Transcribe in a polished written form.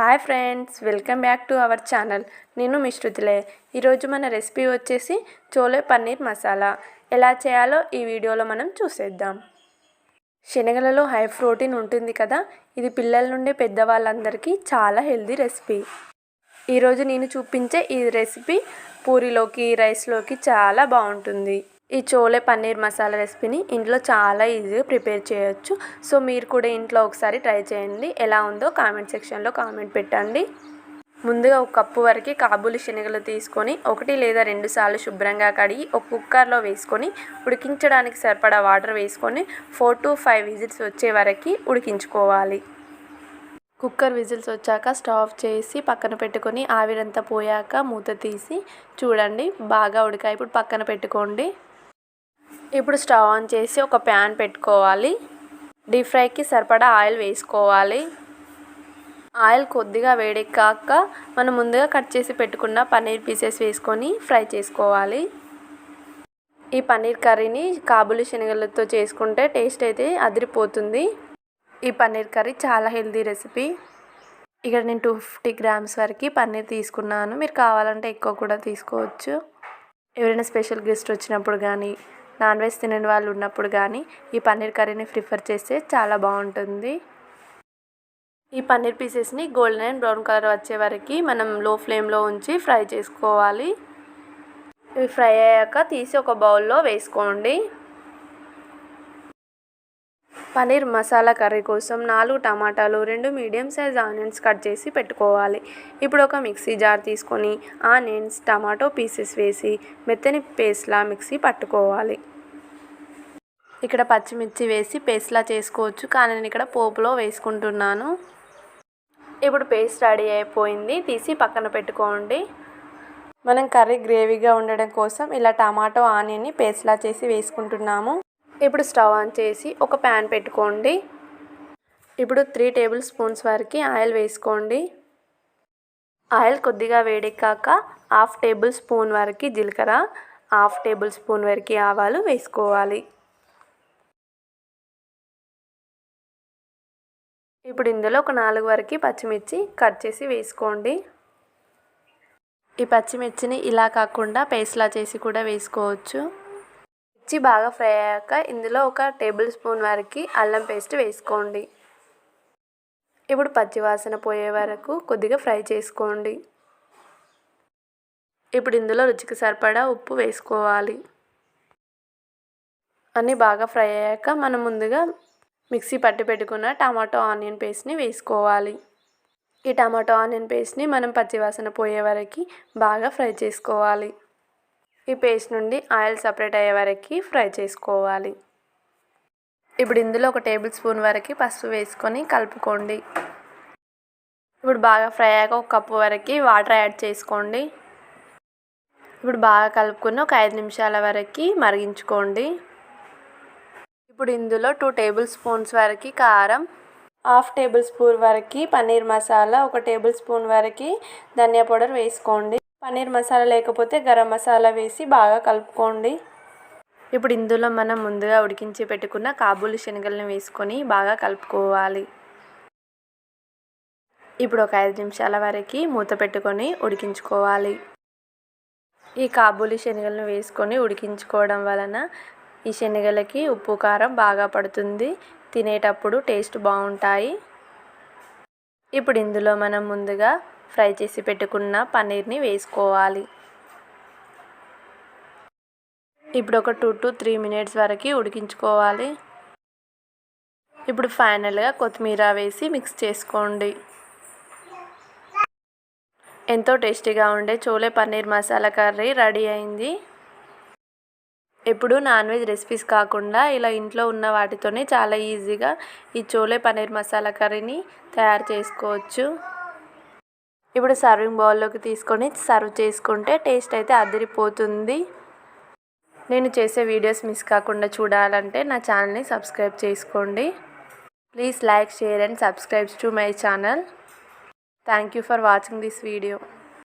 Hi friends, welcome back to our channel. నేను మీ శృతిలే. ఈరోజు మన రెసిపీ వచ్చేసి చోలే పన్నీర్ మసాలా. ఎలా చేయాలో ఈ వీడియోలో మనం చూసేద్దాం. శనగలలో హై ప్రోటీన్ ఉంటుంది కదా, ఇది పిల్లల నుండి పెద్దవాళ్ళందరికీ చాలా హెల్దీ రెసిపీ. ఈరోజు నేను చూపించే ఈ రెసిపీ పూరీలోకి, రైస్లోకి చాలా బాగుంటుంది. ఈ చోలే పన్నీర్ మసాలా రెసిపీని ఇంట్లో చాలా ఈజీగా ప్రిపేర్ చేయొచ్చు. సో మీరు కూడా ఇంట్లో ఒకసారి ట్రై చేయండి. ఎలా ఉందో కామెంట్ సెక్షన్లో కామెంట్ పెట్టండి. ముందుగా ఒక కప్పు వరకు కాబూలి శనగలు తీసుకొని 1 లేదా 2 సార్లు శుభ్రంగా కడిగి ఒక కుక్కర్లో వేసుకొని ఉడికించడానికి సరిపడా వాటర్ వేసుకొని 4 to 5 విజిల్స్ వచ్చే వరకు ఉడికించుకోవాలి. కుక్కర్ విజిల్స్ వచ్చాక స్టవ్ ఆఫ్ చేసి పక్కన పెట్టుకొని ఆవిరంతా పోయాక మూత తీసి చూడండి, బాగా ఉడికాయి. ఇప్పుడు పక్కన పెట్టుకోండి. ఇప్పుడు స్టవ్ ఆన్ చేసి ఒక ప్యాన్ పెట్టుకోవాలి. డీప్ ఫ్రైకి సరిపడా ఆయిల్ వేసుకోవాలి. ఆయిల్ కొద్దిగా వేడెక్కాక మనం ముందుగా కట్ చేసి పెట్టుకున్న పన్నీర్ పీసెస్ వేసుకొని ఫ్రై చేసుకోవాలి. ఈ పన్నీర్ కర్రీని కాబూలి శనగలతో చేసుకుంటే టేస్ట్ అయితే అదిరిపోతుంది. ఈ పన్నీర్ కర్రీ చాలా హెల్తీ రెసిపీ. ఇక్కడ నేను 250 గ్రామ్స్ వరకు పన్నీర్ తీసుకున్నాను. మీరు కావాలంటే ఎక్కువ కూడా తీసుకోవచ్చు. ఎవరైనా స్పెషల్ గెస్ట్ వచ్చినప్పుడు కానీ, నాన్ వెజ్ తినని వాళ్ళు ఉన్నప్పుడు కానీ ఈ పన్నీర్ కర్రీని ప్రిఫర్ చేస్తే చాలా బాగుంటుంది. ఈ పన్నీర్ పీసెస్ని గోల్డెన్ అండ్ బ్రౌన్ కలర్ వచ్చే వరకు మనం లో ఫ్లేమ్లో ఉంచి ఫ్రై చేసుకోవాలి. ఇవి ఫ్రై అయ్యాక తీసి ఒక బౌల్లో వేసుకోండి. పన్నీర్ మసాలా కర్రీ కోసం 4 టమాటాలు, 2 మీడియం సైజ్ ఆనియన్స్ కట్ చేసి పెట్టుకోవాలి. ఇప్పుడు ఒక మిక్సీ జార్ తీసుకొని ఆనియన్స్, టమాటో పీసెస్ వేసి మెత్తని పేస్ట్లా మిక్సీ పట్టుకోవాలి. ఇక్కడ పచ్చిమిర్చి వేసి పేస్ట్లా చేసుకోవచ్చు, కానీ నేను ఇక్కడ పోపులో వేసుకుంటున్నాను. ఇప్పుడు పేస్ట్ రెడీ అయిపోయింది, తీసి పక్కన పెట్టుకోండి. మనం కర్రీ గ్రేవీగా ఉండడం కోసం ఇలా టమాటో ఆనియన్ని పేస్ట్లా చేసి వేసుకుంటున్నాము. ఇప్పుడు స్టవ్ ఆన్ చేసి ఒక ప్యాన్ పెట్టుకోండి. ఇప్పుడు 3 టేబుల్ స్పూన్స్ వరకు ఆయిల్ వేసుకోండి. ఆయిల్ కొద్దిగా వేడెక్కాక 1/2 టేబుల్ స్పూన్ వరకు జీలకర్ర, 1/2 టేబుల్ స్పూన్ వరకు ఆవాలు వేసుకోవాలి. ఇప్పుడు ఇందులో ఒక 4 వరకు పచ్చిమిర్చి కట్ చేసి వేసుకోండి. ఈ పచ్చిమిర్చిని ఇలా కాకుండా పేస్ట్లా చేసి కూడా వేసుకోవచ్చు. మిర్చి బాగా ఫ్రై అయ్యాక ఇందులో ఒక టేబుల్ స్పూన్ వరకు అల్లం పేస్ట్ వేసుకోండి. ఇప్పుడు పచ్చివాసన పోయే వరకు కొద్దిగా ఫ్రై చేసుకోండి. ఇప్పుడు ఇందులో రుచికి సరిపడా ఉప్పు వేసుకోవాలి. అన్నీ బాగా ఫ్రై అయ్యాక మనం ముందుగా మిక్సీ పట్టి పెట్టుకున్న టమాటో ఆనియన్ పేస్ట్ని వేసుకోవాలి. ఈ టమాటో ఆనియన్ పేస్ట్ని మనం పచ్చివాసన పోయే వరకు బాగా ఫ్రై చేసుకోవాలి. ఈ పేస్ట్ నుండి ఆయిల్ సపరేట్ అయ్యే వరకు ఫ్రై చేసుకోవాలి. ఇప్పుడు ఇందులో ఒక టేబుల్ స్పూన్ వరకు పసుపు వేసుకొని కలుపుకోండి. ఇప్పుడు బాగా ఫ్రై అయ్యాక ఒక కప్పు వరకు వాటర్ యాడ్ చేసుకోండి. ఇప్పుడు బాగా కలుపుకొని ఒక 5 నిమిషాల వరకు మరిగించుకోండి. ఇప్పుడు ఇందులో 2 టేబుల్ స్పూన్స్ వరకు కారం, 1/2 టేబుల్ స్పూన్ వరకు పన్నీర్ మసాలా, 1 టేబుల్ స్పూన్ వరకు ధనియా పౌడర్ వేసుకోండి. పన్నీర్ మసాలా లేకపోతే గరం మసాలా వేసి బాగా కలుపుకోండి. ఇప్పుడు ఇందులో మనం ముందుగా ఉడికించి పెట్టుకున్న కాబూలి శనగలను వేసుకొని బాగా కలుపుకోవాలి. ఇప్పుడు ఒక 5 నిమిషాల వరకు మూత పెట్టుకొని ఉడికించుకోవాలి. ఈ కాబూలి శనగలను వేసుకొని ఉడికించుకోవడం వలన ఈ శనగలకి ఉప్పు కారం బాగా పడుతుంది, తినేటప్పుడు టేస్ట్ బాగుంటాయి. ఇప్పుడు ఇందులో మనం ముందుగా ఫ్రై చేసి పెట్టుకున్న పన్నీర్ని వేసుకోవాలి. ఇప్పుడు ఒక 2 to 3 మినిట్స్ వరకు ఉడికించుకోవాలి. ఇప్పుడు ఫైనల్గా కొత్తిమీర వేసి మిక్స్ చేసుకోండి. ఎంతో టేస్టీగా ఉండే చోలే పన్నీర్ మసాలా కర్రీ రెడీ అయింది. ఎప్పుడు నాన్ వెజ్ రెసిపీస్ కాకుండా ఇలా ఇంట్లో ఉన్న వాటితోనే చాలా ఈజీగా ఈ చోలే పన్నీర్ మసాలా కర్రీని తయారు చేసుకోవచ్చు. ఇప్పుడు సర్వింగ్ బౌల్లోకి తీసుకొని సర్వ్ చేసుకుంటే టేస్ట్ అయితే అదిరిపోతుంది. నేను చేసే వీడియోస్ మిస్ కాకుండా చూడాలంటే నా ఛానల్ని సబ్స్క్రైబ్ చేసుకోండి. Please like, share and subscribe to my channel. Thank you for watching this video.